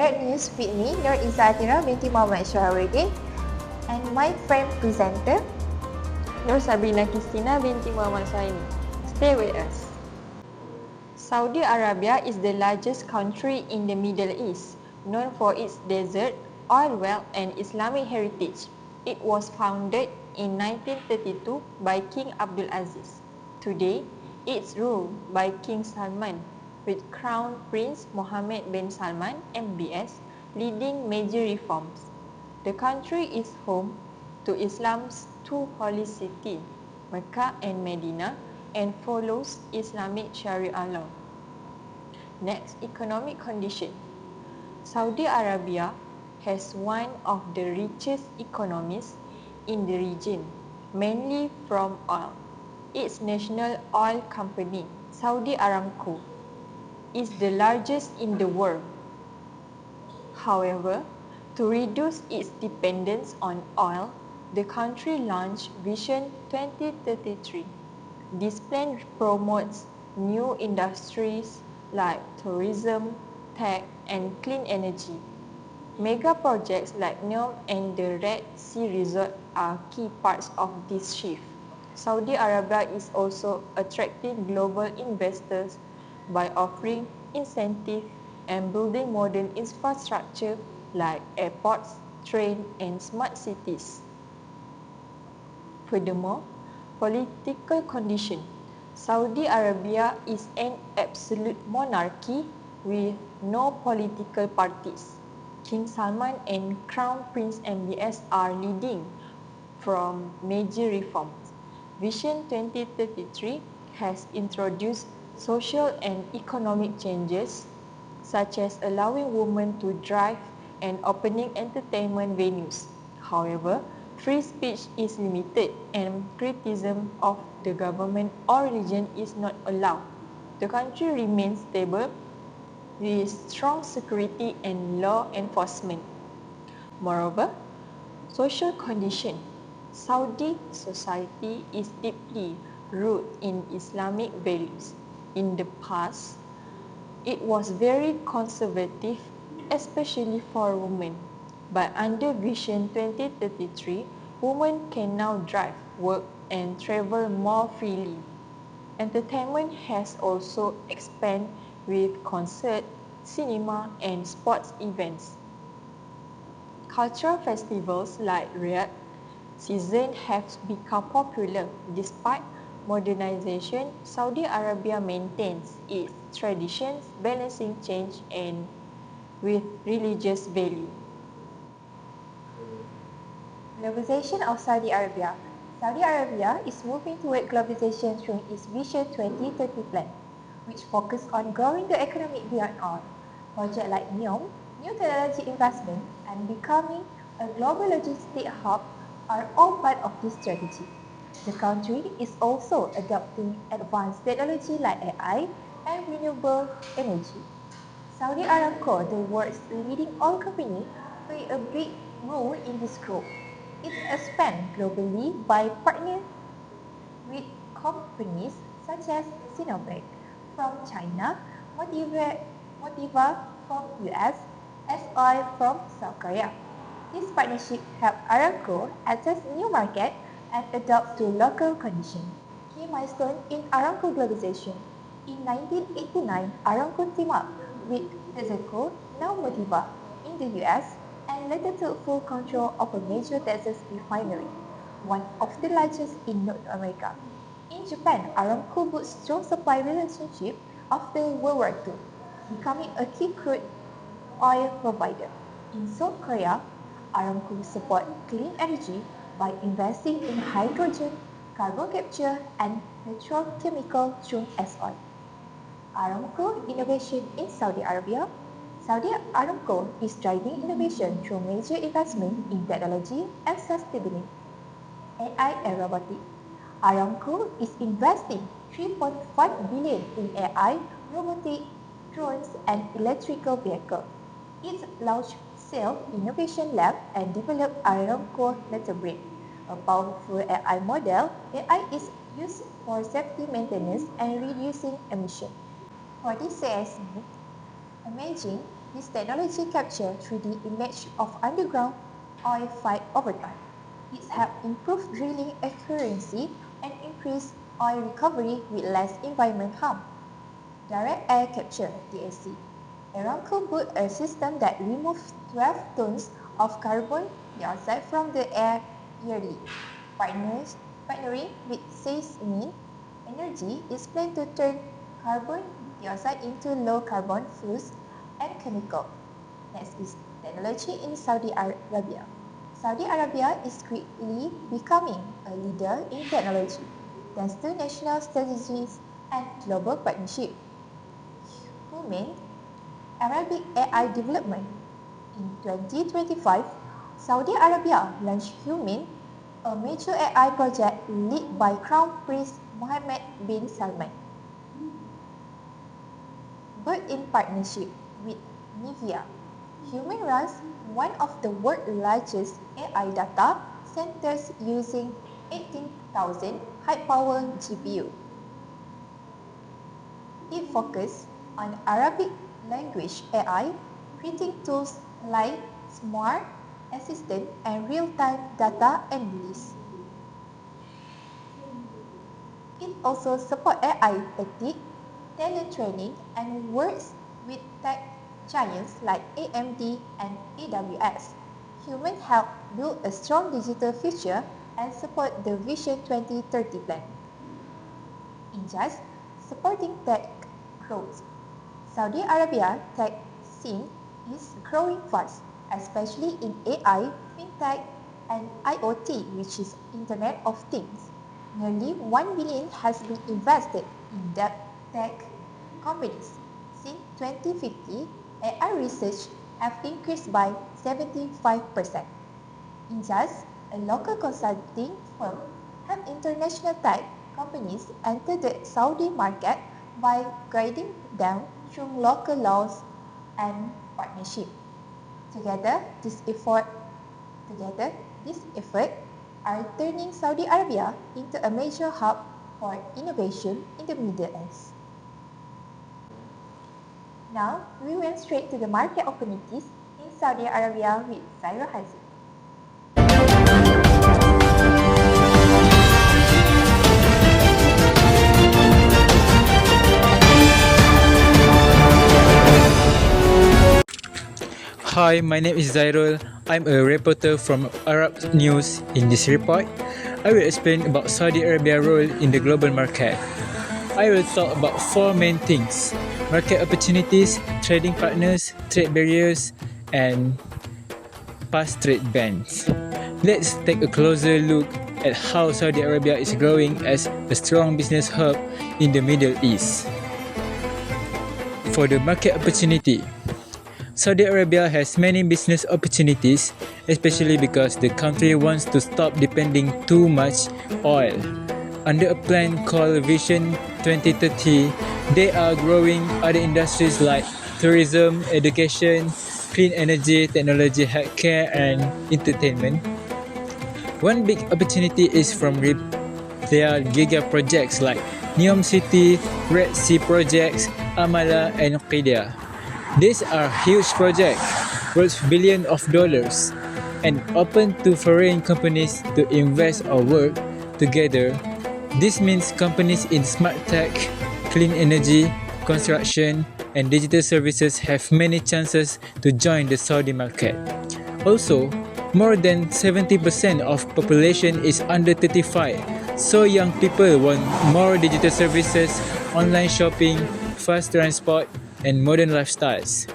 Direct News with me, Nur Izzatira binti Muhammad Syahruddin, and my friend presenter, Nur Sabrina Kristina binti Muhammad Saini. Stay with us. Saudi Arabia is the largest country in the Middle East, known for its desert, oil wealth and Islamic heritage. It was founded in 1932 by King Abdul Aziz. Today, it's ruled by King Salman, with Crown Prince Mohammed bin Salman MBS leading major reforms. The country is home to Islam's two holy cities, Mecca and Medina, and follows Islamic Sharia law. Next, economic condition. Saudi Arabia has one of the richest economies in the region, mainly from oil. Its national oil company, Saudi Aramco, is the largest in the world. However, to reduce its dependence on oil, the country launched Vision 2033. This plan promotes new industries like tourism, tech, and clean energy. Mega projects like NEOM and the Red Sea Resort are key parts of this shift. Saudi Arabia is also attracting global investors by offering incentives and building modern infrastructure like airports, trains, and smart cities. Furthermore, political condition. Saudi Arabia is an absolute monarchy with no political parties. King Salman and Crown Prince MBS are leading from major reforms. Vision 2033 has introduced social and economic changes such as allowing women to drive and opening entertainment venues. However, free speech is limited and criticism of the government or religion is not allowed. The country remains stable with strong security and law enforcement. Moreover, social condition. Saudi society is deeply rooted in Islamic values. In the past, it was very conservative, especially for women. But under Vision 2033, women can now drive, work, and travel more freely. Entertainment has also expanded with concerts, cinema, and sports events. Cultural festivals like Riyadh season have become popular. Despite modernization, Saudi Arabia maintains its traditions, balancing change and with religious value. Globalization of Saudi Arabia. Saudi Arabia is moving toward globalization through its Vision 2030 plan, which focuses on growing the economy beyond oil. Projects like NEOM, new technology investment, and becoming a global logistic hub are all part of this strategy. The country is also adopting advanced technology like AI and renewable energy. Saudi Aramco, the world's leading oil company, play a big role in this growth. It expands globally by partnering with companies such as Sinopec from China, Motiva from US, S-Oil from South Korea. This partnership helps Aramco access new markets and adapt to local conditions. Key milestone in Aramco globalization. In 1989, Aramco teamed up with Texaco, now Motiva, in the US and later took full control of a major Texas refinery, one of the largest in North America. In Japan, Aramco built strong supply relationship after World War II, becoming a key crude oil provider. In South Korea, Aramco support clean energy by investing in hydrogen, carbon capture, and petrochemical through S-Oil. Aramco innovation in Saudi Arabia. Saudi Aramco is driving innovation through major investment in technology and sustainability. AI and robotics. Aramco is investing 3.5 billion in AI, robotic, drones, and electrical vehicles. It launched Self Innovation Lab and developed Aramco Letterbrain, a powerful AI model. AI is used for safety maintenance and reducing emissions. For this CSE, imagine This technology captures 3D image of underground oil field over time. It's helped improve drilling accuracy and increase oil recovery with less environment harm. Direct air capture (DAC). Aramco built a system that removes 12 tons of carbon dioxide from the air yearly. Partnering with Seismic Energy is planned to turn carbon dioxide into low carbon fuels and chemical. Next is technology in Saudi Arabia. Saudi Arabia is quickly becoming a leader in technology thanks to national strategies and global partnership. Human Arabic AI development. In 2025, Saudi Arabia launched Human, a major AI project led by Crown Prince Mohammed bin Salman. Built in partnership with Nvidia, Human runs one of the world's largest AI data centers using 18,000 high-power GPU. It focuses on Arabic language AI, creating tools like Smart Assistant and real-time data analysis. It also supports AI ethics, talent training, and works with tech giants like AMD and AWS. Humans help build a strong digital future and support the Vision 2030 plan. In just supporting tech growth, Saudi Arabia tech scene is growing fast, especially in AI, fintech, and IoT, which is Internet of Things. Nearly 1 billion has been invested in tech companies. Since 2050, AI research have increased by 75%. Injas, a local consulting firm, helped international tech companies enter the Saudi market by guiding them through local laws and partnership. Together, these efforts are turning Saudi Arabia into a major hub for innovation in the Middle East. Now, we went straight to the market opportunities in Saudi Arabia with Zairo Haziq. Hi, my name is Zairul. I'm a reporter from Arab News. In this report, I will explain about Saudi Arabia's role in the global market. I will talk about four main things: market opportunities, trading partners, trade barriers, and past trade bans. Let's take a closer look at how Saudi Arabia is growing as a strong business hub in the Middle East. For the market opportunity, Saudi Arabia has many business opportunities, especially because the country wants to stop depending too much oil. Under a plan called Vision 2030, they are growing other industries like tourism, education, clean energy, technology, healthcare, and entertainment. One big opportunity is from their giga projects like Neom City, Red Sea projects, Amala, and Qidya. These are huge projects worth billions of dollars and open to foreign companies to invest or work together. This means companies in smart tech, clean energy, construction, and digital services have many chances to join the Saudi market. Also, more than 70% of population is under 35, so young people want more digital services, online shopping, fast transport, and modern lifestyles.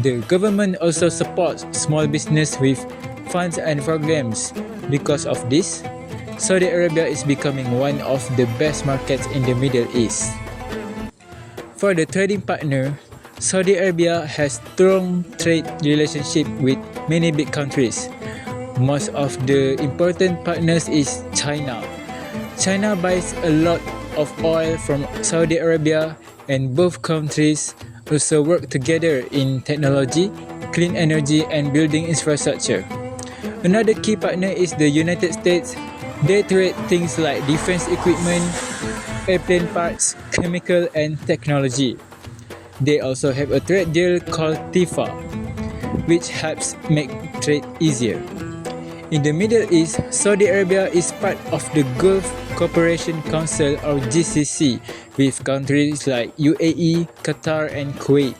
The government also supports small business with funds and programs. Because of this, Saudi Arabia is becoming one of the best markets in the Middle East. For the trading partner, Saudi Arabia has strong trade relationship with many big countries. Most of the important partners is China. China buys a lot of oil from Saudi Arabia, and both countries also work together in technology, clean energy, and building infrastructure. Another key partner is the United States. They trade things like defense equipment, airplane parts, chemical, and technology. They also have a trade deal called TIFA, which helps make trade easier. In the Middle East, Saudi Arabia is part of the Gulf Cooperation Council or GCC with countries like UAE, Qatar and Kuwait.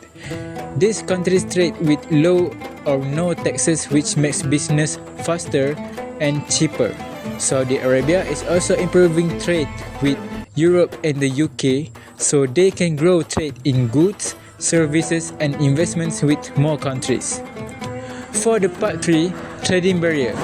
These countries trade with low or no taxes, which makes business faster and cheaper. Saudi Arabia is also improving trade with Europe and the UK so they can grow trade in goods, services and investments with more countries. For the part 3, trading barrier.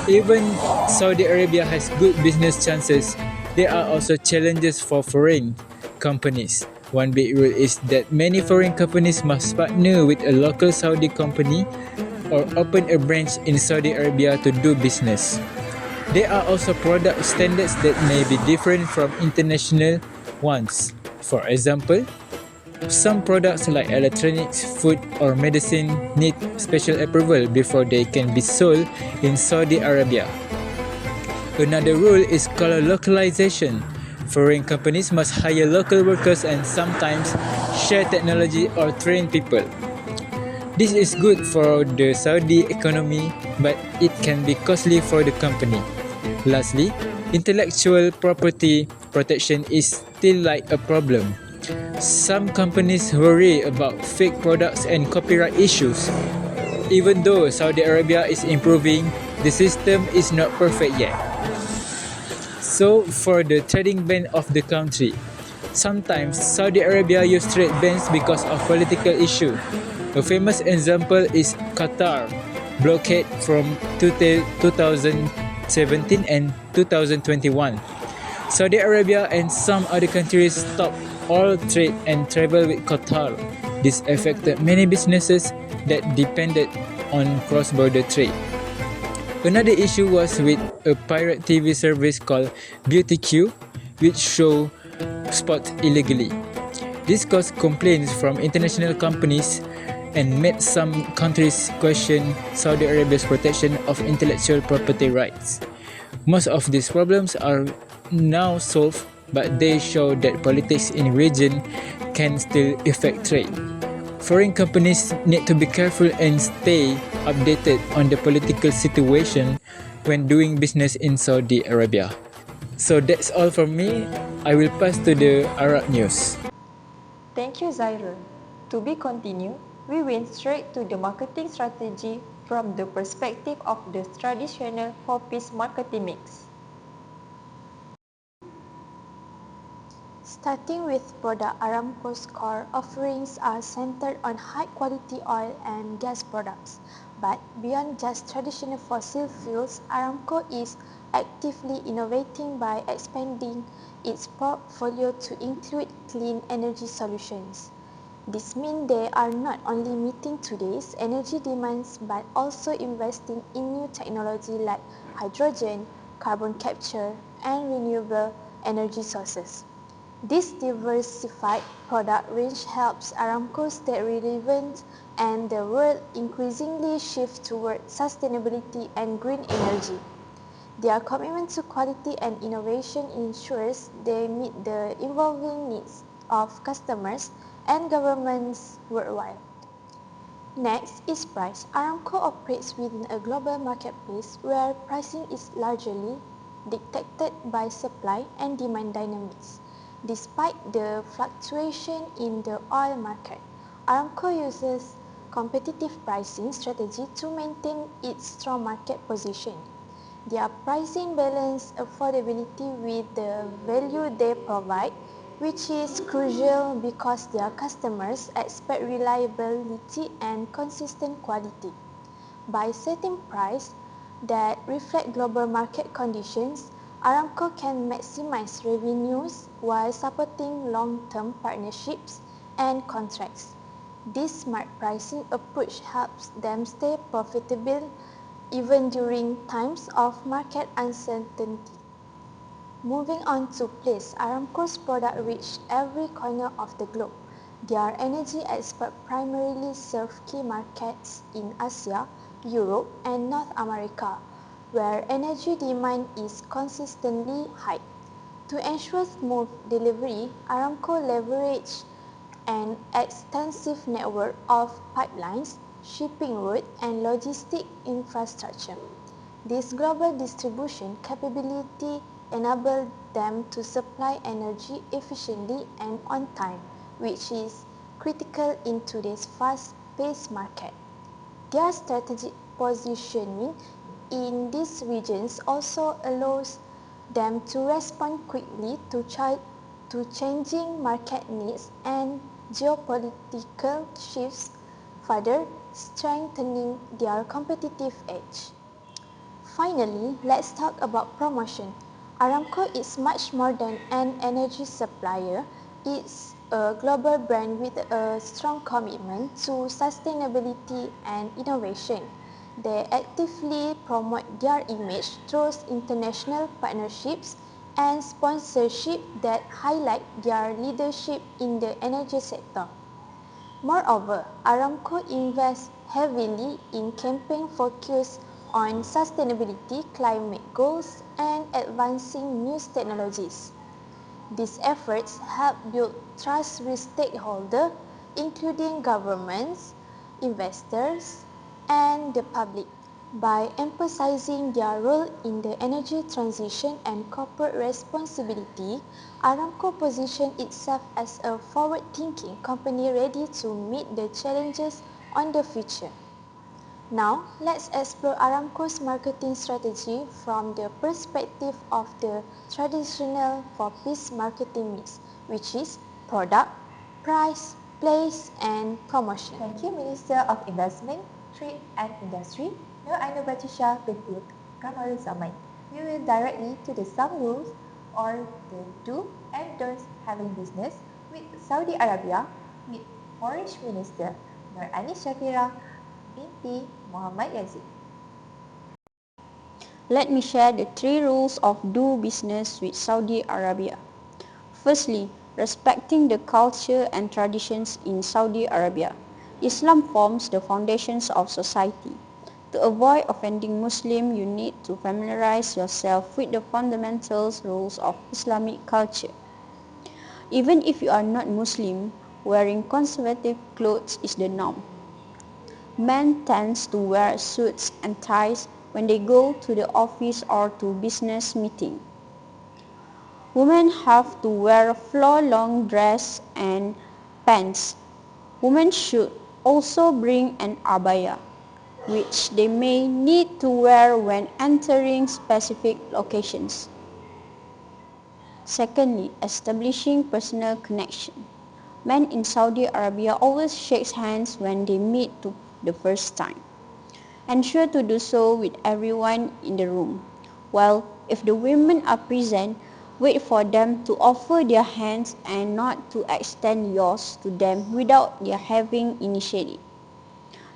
Even Saudi Arabia has good business chances, there are also challenges for foreign companies. One big rule is that many foreign companies must partner with a local Saudi company or open a branch in Saudi Arabia to do business. There are also product standards that may be different from international ones. For example, some products like electronics, food or medicine need special approval before they can be sold in Saudi Arabia. Another rule is called localization. Foreign companies must hire local workers and sometimes share technology or train people. This is good for the Saudi economy, but it can be costly for the company. Lastly, intellectual property protection is still like a problem. Some companies worry about fake products and copyright issues. Even though Saudi Arabia is improving, the system is not perfect yet. So, for the trading ban of the country, sometimes Saudi Arabia use trade bans because of political issue. A famous example is Qatar blockade from 2017 and 2021. Saudi Arabia and some other countries stopped all trade and travel with Qatar. This affected many businesses that depended on cross-border trade. Another issue was with a pirate TV service called BeautyQ, which show sports illegally. This caused complaints from international companies and made some countries question Saudi Arabia's protection of intellectual property rights. Most of these problems are now solved, but they show that politics in region can still affect trade. Foreign companies need to be careful and stay updated on the political situation when doing business in Saudi Arabia. So that's all from me. I will pass to the Arab news. Thank you, Zairul. To be continued, we went straight to the marketing strategy from the perspective of the traditional 4-piece marketing mix. Starting with product, Aramco's core offerings are centered on high-quality oil and gas products. But beyond just traditional fossil fuels, Aramco is actively innovating by expanding its portfolio to include clean energy solutions. This means they are not only meeting today's energy demands but also investing in new technology like hydrogen, carbon capture, and renewable energy sources. This diversified product range helps Aramco stay relevant and the world increasingly shifts toward sustainability and green energy. Their commitment to quality and innovation ensures they meet the evolving needs of customers and governments worldwide. Next is price. Aramco operates within a global marketplace where pricing is largely dictated by supply and demand dynamics. Despite the fluctuation in the oil market, Aramco uses competitive pricing strategy to maintain its strong market position. Their pricing balance affordability with the value they provide, which is crucial because their customers expect reliability and consistent quality. By setting prices that reflect global market conditions, Aramco can maximize revenues while supporting long-term partnerships and contracts. This smart pricing approach helps them stay profitable even during times of market uncertainty. Moving on to place, Aramco's products reach every corner of the globe. Their energy experts primarily serve key markets in Asia, Europe, and North America, where energy demand is consistently high. To ensure smooth delivery, Aramco leverages an extensive network of pipelines, shipping routes, and logistic infrastructure. This global distribution capability enables them to supply energy efficiently and on time, which is critical in today's fast-paced market. Their strategic positioning in these regions also allows them to respond quickly to changing market needs and geopolitical shifts, further strengthening their competitive edge. Finally, let's talk about promotion. Aramco is much more than an energy supplier. It's a global brand with a strong commitment to sustainability and innovation. They actively promote their image through international partnerships and sponsorship that highlight their leadership in the energy sector. Moreover, Aramco invests heavily in campaigns focused on sustainability, climate goals, and advancing new technologies. These efforts help build trust with stakeholders, including governments, investors, and the public. By emphasizing their role in the energy transition and corporate responsibility, Aramco positions itself as a forward-thinking company ready to meet the challenges on the future. Now, let's explore Aramco's marketing strategy from the perspective of the traditional 4-piece marketing mix, which is product, price, place, and promotion. Thank you, Minister of Investment, Trade and Industry, Nur Ainur Batisha binti Kamarul Zaman. We will directly to the some rules or the do and don'ts having business with Saudi Arabia with Foreign Minister Nur Anis Shakira binti Muhammad Yazid. Let me share the 3 rules of do business with Saudi Arabia. Firstly, respecting the culture and traditions in Saudi Arabia. Islam forms the foundations of society. To avoid offending Muslims, you need to familiarize yourself with the fundamental rules of Islamic culture. Even if you are not Muslim, wearing conservative clothes is the norm. Men tend to wear suits and ties when they go to the office or to business meeting. Women have to wear a floor-long dress and pants. Women should also bring an abaya, which they may need to wear when entering specific locations. Secondly, establishing personal connection. Men in Saudi Arabia always shake hands when they meet the first time. Ensure to do so with everyone in the room. While if the women are present, wait for them to offer their hands and not to extend yours to them without their having initiated.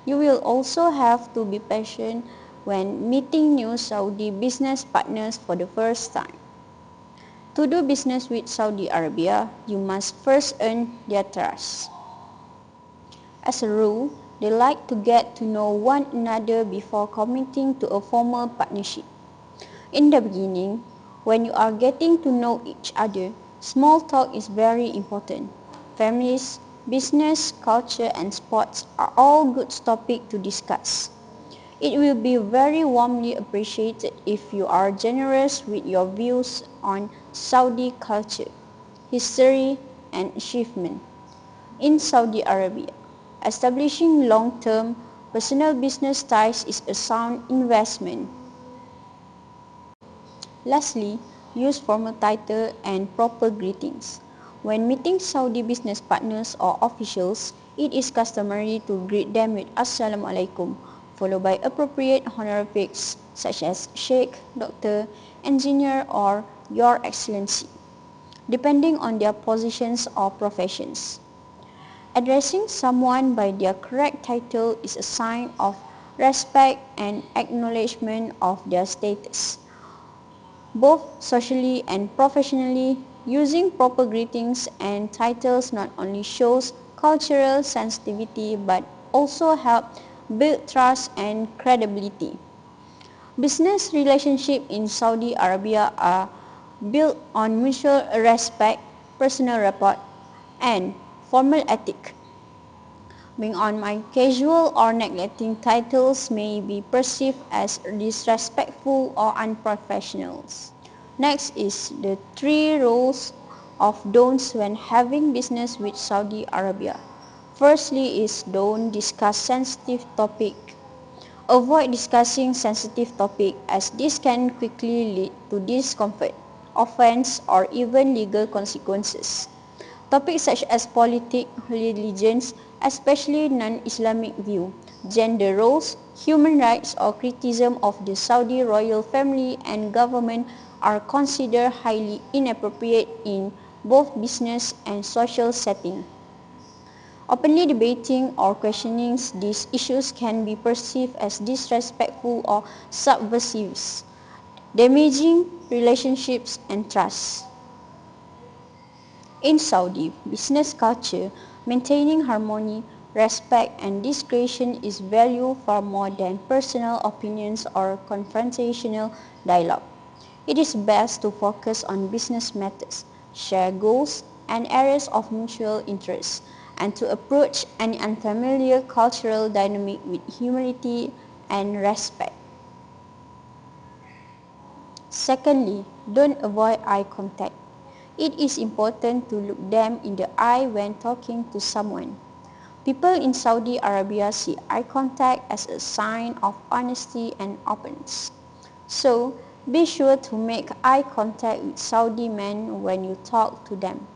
You will also have to be patient when meeting new Saudi business partners for the first time. To do business with Saudi Arabia, you must first earn their trust. As a rule, they like to get to know one another before committing to a formal partnership. In the beginning, when you are getting to know each other, small talk is very important. Families, business, culture, and sports are all good topics to discuss. It will be very warmly appreciated if you are generous with your views on Saudi culture, history, and achievement. In Saudi Arabia, establishing long-term personal business ties is a sound investment. Lastly, use formal title and proper greetings. When meeting Saudi business partners or officials, it is customary to greet them with Assalamu alaikum, followed by appropriate honorifics such as Sheikh, Doctor, Engineer, or Your Excellency, depending on their positions or professions. Addressing someone by their correct title is a sign of respect and acknowledgement of their status. Both socially and professionally, using proper greetings and titles not only shows cultural sensitivity but also help build trust and credibility. Business relationships in Saudi Arabia are built on mutual respect, personal rapport, and formal ethic. Being on my casual or neglecting titles may be perceived as disrespectful or unprofessional. Next is the 3 rules of don'ts when having business with Saudi Arabia. Firstly is don't discuss sensitive topic. Avoid discussing sensitive topic as this can quickly lead to discomfort, offense, or even legal consequences. Topics such as politics, religions, especially non-Islamic view, gender roles, human rights, or criticism of the Saudi royal family and government are considered highly inappropriate in both business and social setting. Openly debating or questioning these issues can be perceived as disrespectful or subversive, damaging relationships and trust. In Saudi business culture, maintaining harmony, respect, and discretion is valued far more than personal opinions or confrontational dialogue. It is best to focus on business matters, share goals, and areas of mutual interest, and to approach any unfamiliar cultural dynamic with humility and respect. Secondly, don't avoid eye contact. It is important to look them in the eye when talking to someone. People in Saudi Arabia see eye contact as a sign of honesty and openness. So, be sure to make eye contact with Saudi men when you talk to them.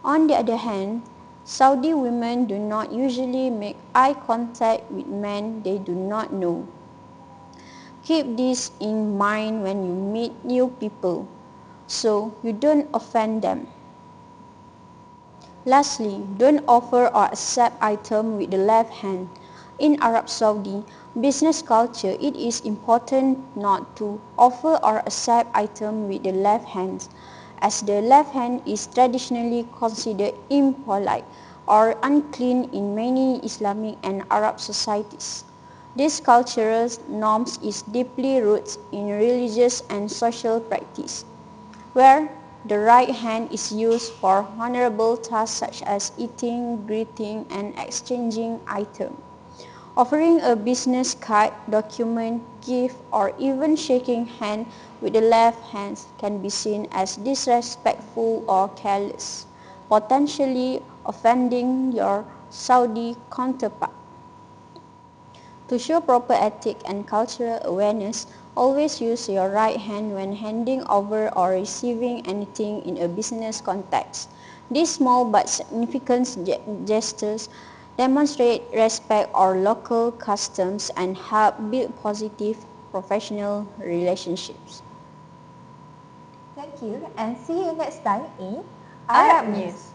On the other hand, Saudi women do not usually make eye contact with men they do not know. Keep this in mind when you meet new people, so you don't offend them. Lastly, don't offer or accept items with the left hand. In Arab Saudi business culture, it is important not to offer or accept items with the left hand, as the left hand is traditionally considered impolite or unclean in many Islamic and Arab societies. This cultural norms is deeply rooted in religious and social practice, where the right hand is used for honorable tasks such as eating, greeting, and exchanging items. Offering a business card, document, gift, or even shaking hands with the left hand can be seen as disrespectful or careless, potentially offending your Saudi counterpart. To show proper ethic and cultural awareness, always use your right hand when handing over or receiving anything in a business context. These small but significant gestures demonstrate respect for local customs and help build positive professional relationships. Thank you and see you next time in Arab News.